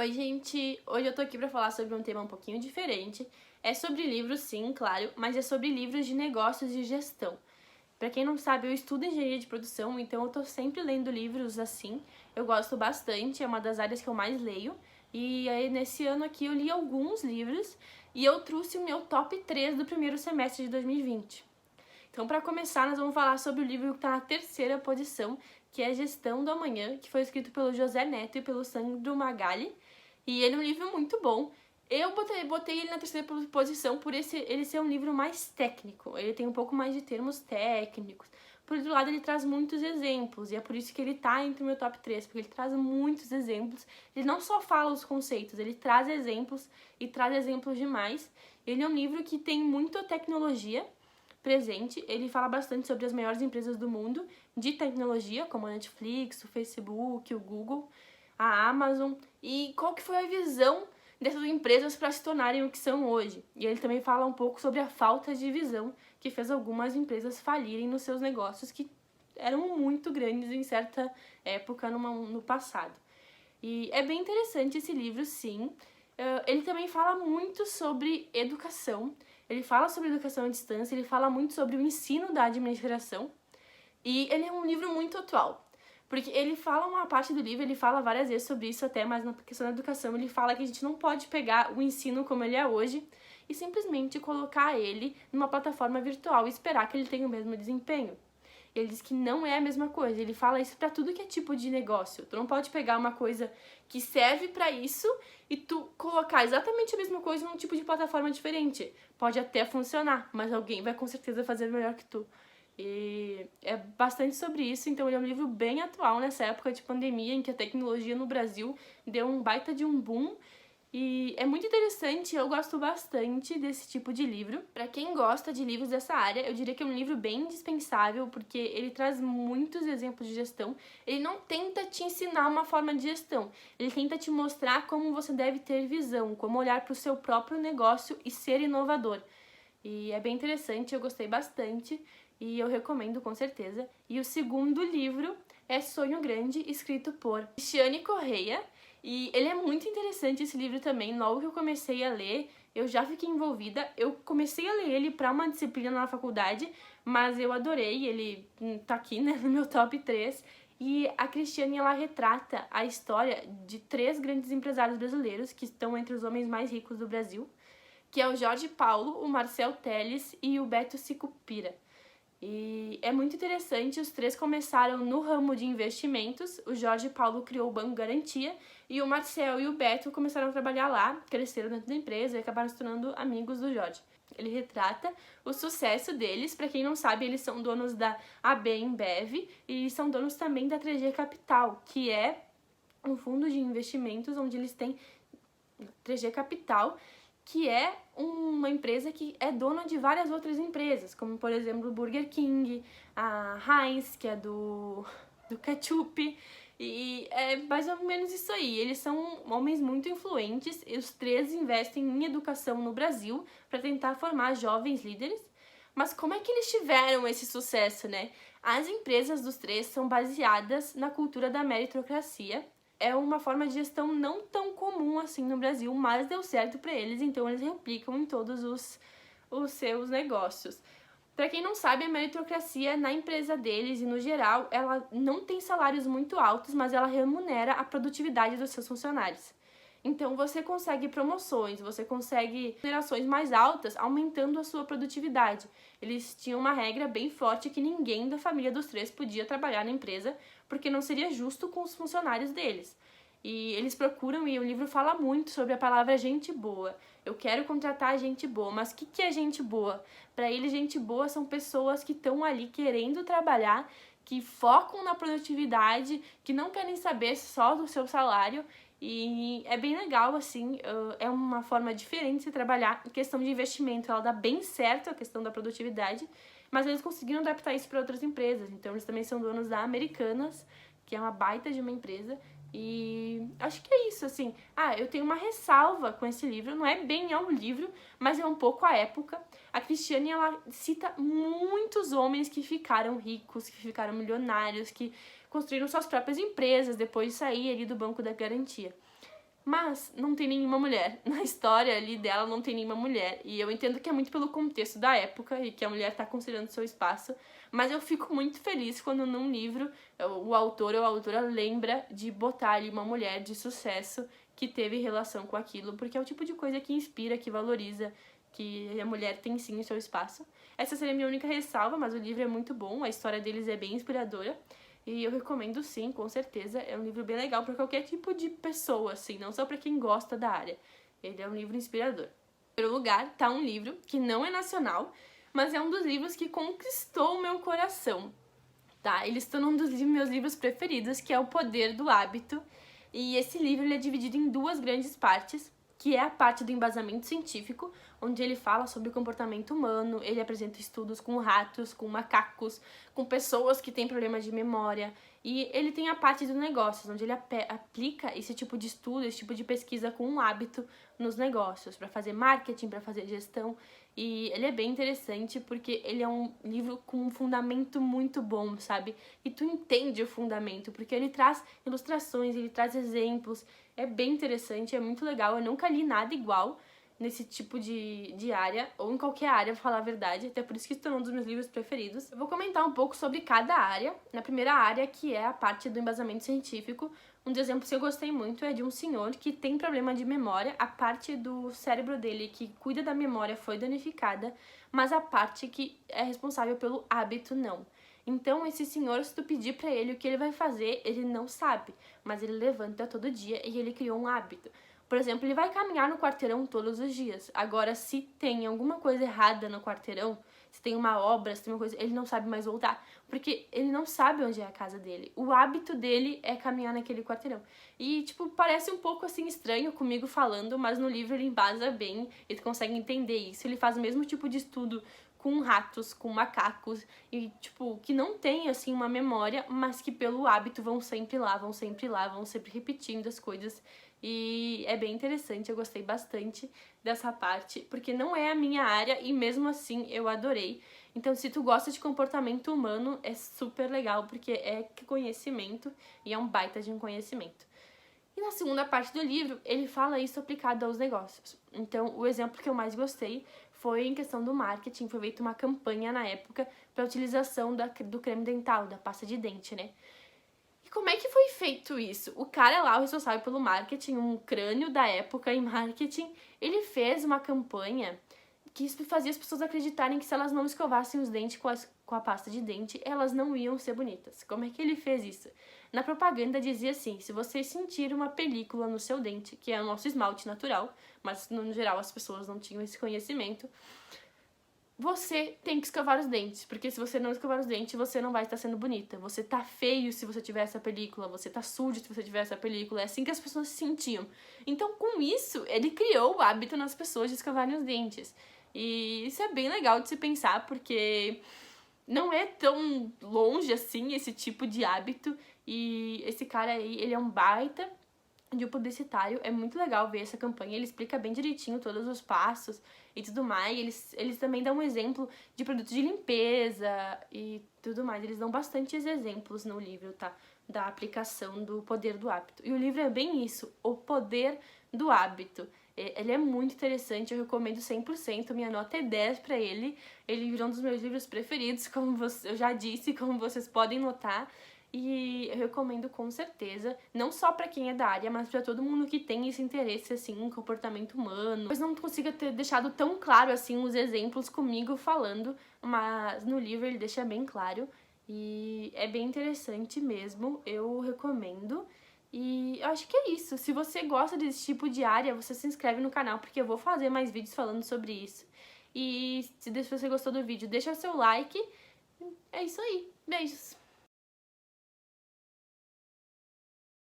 Oi, gente! Hoje eu tô aqui pra falar sobre um tema um pouquinho diferente. É sobre livros, sim, claro, mas é sobre livros de negócios e gestão. Pra quem não sabe, eu estudo engenharia de produção, então eu tô sempre lendo livros assim. Eu gosto bastante, é uma das áreas que eu mais leio. E aí, nesse ano aqui, eu li alguns livros e eu trouxe o meu top 3 do primeiro semestre de 2020. Então, para começar, nós vamos falar sobre o livro que está na terceira posição, que é Gestão do Amanhã, que foi escrito pelo José Neto e pelo Sandro Magali. E ele é um livro muito bom. Eu botei ele na terceira posição por ele ser um livro mais técnico. Ele tem um pouco mais de termos técnicos. Por outro lado, ele traz muitos exemplos, e é por isso que ele tá entre o meu top 3, porque ele traz muitos exemplos. Ele não só fala os conceitos, ele traz exemplos, e traz exemplos demais. Ele é um livro que tem muita tecnologia presente. Ele fala bastante sobre as maiores empresas do mundo de tecnologia, como a Netflix, o Facebook, o Google, a Amazon, e qual que foi a visão dessas empresas para se tornarem o que são hoje. E ele também fala um pouco sobre a falta de visão que fez algumas empresas falirem nos seus negócios que eram muito grandes em certa época no passado. E é bem interessante esse livro, sim. Ele também fala muito sobre educação. Ele fala sobre educação à distância, ele fala muito sobre o ensino da administração. E ele é um livro muito atual. Porque ele fala uma parte do livro, ele fala várias vezes sobre isso até, mas na questão da educação ele fala que a gente não pode pegar o ensino como ele é hoje e simplesmente colocar ele numa plataforma virtual e esperar que ele tenha o mesmo desempenho. Ele diz que não é a mesma coisa. Ele fala isso pra tudo que é tipo de negócio. Tu não pode pegar uma coisa que serve pra isso e tu colocar exatamente a mesma coisa num tipo de plataforma diferente. Pode até funcionar, mas alguém vai com certeza fazer melhor que tu. E é bastante sobre isso, então ele é um livro bem atual nessa época de pandemia em que a tecnologia no Brasil deu um baita de um boom. E é muito interessante, eu gosto bastante desse tipo de livro. Pra quem gosta de livros dessa área, eu diria que é um livro bem indispensável, porque ele traz muitos exemplos de gestão. Ele não tenta te ensinar uma forma de gestão, ele tenta te mostrar como você deve ter visão, como olhar para o seu próprio negócio e ser inovador. E é bem interessante, eu gostei bastante e eu recomendo com certeza. E o segundo livro é Sonho Grande, escrito por Cristiane Correia. E ele é muito interessante, esse livro também. Logo que eu comecei a ler, eu já fiquei envolvida. Eu comecei a ler ele para uma disciplina na faculdade, mas eu adorei. Ele tá aqui, né, no meu top 3. E a Cristiane, ela retrata a história de 3 grandes empresários brasileiros que estão entre os homens mais ricos do Brasil, que é o Jorge Paulo, o Marcel Telles e o Beto Sicupira. E é muito interessante, os 3 começaram no ramo de investimentos. O Jorge Paulo criou o Banco Garantia e o Marcel e o Beto começaram a trabalhar lá, cresceram dentro da empresa e acabaram se tornando amigos do Jorge. Ele retrata o sucesso deles. Para quem não sabe, eles são donos da AB InBev e são donos também da 3G Capital, que é um fundo de investimentos onde eles têm 3G Capital, que é uma empresa que é dona de várias outras empresas, como por exemplo o Burger King, a Heinz, que é do ketchup, e é mais ou menos isso aí. Eles são homens muito influentes, e os 3 investem em educação no Brasil para tentar formar jovens líderes. Mas como é que eles tiveram esse sucesso, né? As empresas dos 3 são baseadas na cultura da meritocracia. É uma forma de gestão não tão comum assim no Brasil, mas deu certo para eles, então eles replicam em todos os seus negócios. Para quem não sabe, a meritocracia na empresa deles e no geral, ela não tem salários muito altos, mas ela remunera a produtividade dos seus funcionários. Então você consegue promoções, você consegue remunerações mais altas aumentando a sua produtividade. Eles tinham uma regra bem forte que ninguém da família dos 3 podia trabalhar na empresa porque não seria justo com os funcionários deles. E eles procuram, e o livro fala muito sobre a palavra gente boa. Eu quero contratar gente boa, mas o que é gente boa? Para eles, gente boa são pessoas que estão ali querendo trabalhar, que focam na produtividade, que não querem saber só do seu salário. E é bem legal, assim, é uma forma diferente de se trabalhar. Em questão de investimento, ela dá bem certo a questão da produtividade, mas eles conseguiram adaptar isso para outras empresas. Então, eles também são donos da Americanas, que é uma baita de uma empresa. E acho que é isso, assim. Eu tenho uma ressalva com esse livro, não é bem ao livro, mas é um pouco a época. A Cristiane, ela cita muitos homens que ficaram ricos, que ficaram milionários, que construíram suas próprias empresas depois de sair ali do Banco da Garantia. mas não tem nenhuma mulher. Na história ali dela não tem nenhuma mulher. E eu entendo que é muito pelo contexto da época e que a mulher tá considerando seu espaço. Mas eu fico muito feliz quando num livro o autor ou a autora lembra de botar ali uma mulher de sucesso que teve relação com aquilo, porque é o tipo de coisa que inspira, que valoriza, que a mulher tem sim o seu espaço. Essa seria a minha única ressalva, mas o livro é muito bom, a história deles é bem inspiradora. E eu recomendo sim, com certeza. É um livro bem legal para qualquer tipo de pessoa, assim, não só para quem gosta da área. Ele é um livro inspirador. Em primeiro lugar, tá um livro que não é nacional, mas é um dos livros que conquistou o meu coração, tá? Ele está num dos meus livros preferidos, que é O Poder do Hábito. E esse livro ele é dividido em duas grandes partes, que é a parte do embasamento científico, onde ele fala sobre o comportamento humano, ele apresenta estudos com ratos, com macacos, com pessoas que têm problemas de memória, e ele tem a parte dos negócios, onde ele aplica esse tipo de estudo, esse tipo de pesquisa com um hábito nos negócios, para fazer marketing, para fazer gestão, e ele é bem interessante porque ele é um livro com um fundamento muito bom, sabe? E tu entende o fundamento, porque ele traz ilustrações, ele traz exemplos, é bem interessante, é muito legal. Eu nunca li nada igual nesse tipo de área, ou em qualquer área, pra falar a verdade, até por isso que se tornou um dos meus livros preferidos. Eu vou comentar um pouco sobre cada área. Na primeira área, que é a parte do embasamento científico, um dos exemplos que eu gostei muito é de um senhor que tem problema de memória, a parte do cérebro dele que cuida da memória foi danificada, mas a parte que é responsável pelo hábito não. Então, esse senhor, se tu pedir pra ele o que ele vai fazer, ele não sabe, mas ele levanta todo dia e ele criou um hábito. Por exemplo, ele vai caminhar no quarteirão todos os dias. Agora, se tem alguma coisa errada no quarteirão, se tem uma obra, se tem uma coisa, ele não sabe mais voltar, porque ele não sabe onde é a casa dele. O hábito dele é caminhar naquele quarteirão. E, tipo, parece um pouco, assim, estranho comigo falando, mas no livro ele embasa bem, ele consegue entender isso. Ele faz o mesmo tipo de estudo com ratos, com macacos, e, tipo, que não tem, assim, uma memória, mas que pelo hábito vão sempre lá, vão sempre lá, vão sempre repetindo as coisas. E é bem interessante, eu gostei bastante dessa parte, porque não é a minha área e mesmo assim eu adorei. Então, se tu gosta de comportamento humano, é super legal, porque é conhecimento e é um baita de um conhecimento. E na segunda parte do livro, ele fala isso aplicado aos negócios. Então, o exemplo que eu mais gostei foi em questão do marketing, foi feita uma campanha na época para a utilização do creme dental, da pasta de dente, né? Como é que foi feito isso? O cara lá, o responsável pelo marketing, um crânio da época em marketing, ele fez uma campanha que fazia as pessoas acreditarem que se elas não escovassem os dentes com a pasta de dente, elas não iam ser bonitas. Como é que ele fez isso? Na propaganda dizia assim, se você sentir uma película no seu dente, que é o nosso esmalte natural, mas no geral as pessoas não tinham esse conhecimento, você tem que escovar os dentes, porque se você não escovar os dentes, você não vai estar sendo bonita. Você tá feio se você tiver essa película, você tá sujo se você tiver essa película. É assim que as pessoas se sentiam. Então, com isso, ele criou o hábito nas pessoas de escovarem os dentes. E isso é bem legal de se pensar, porque não é tão longe assim esse tipo de hábito. E esse cara aí, ele é um baita de um publicitário, é muito legal ver essa campanha, ele explica bem direitinho todos os passos e tudo mais, eles também dão um exemplo de produtos de limpeza e tudo mais, eles dão bastantes exemplos no livro, tá? Da aplicação do poder do hábito. E o livro é bem isso, o poder do hábito. Ele é muito interessante, eu recomendo 100%, minha nota é 10 pra ele. Ele virou um dos meus livros preferidos, como eu já disse, como vocês podem notar. E eu recomendo com certeza, não só pra quem é da área, mas pra todo mundo que tem esse interesse, assim, em comportamento humano. Talvez não consiga ter deixado tão claro, assim, os exemplos comigo falando, mas no livro ele deixa bem claro. E é bem interessante mesmo, eu recomendo. E eu acho que é isso. Se você gosta desse tipo de área, você se inscreve no canal, porque eu vou fazer mais vídeos falando sobre isso. E se você gostou do vídeo, deixa o seu like. É isso aí. Beijos!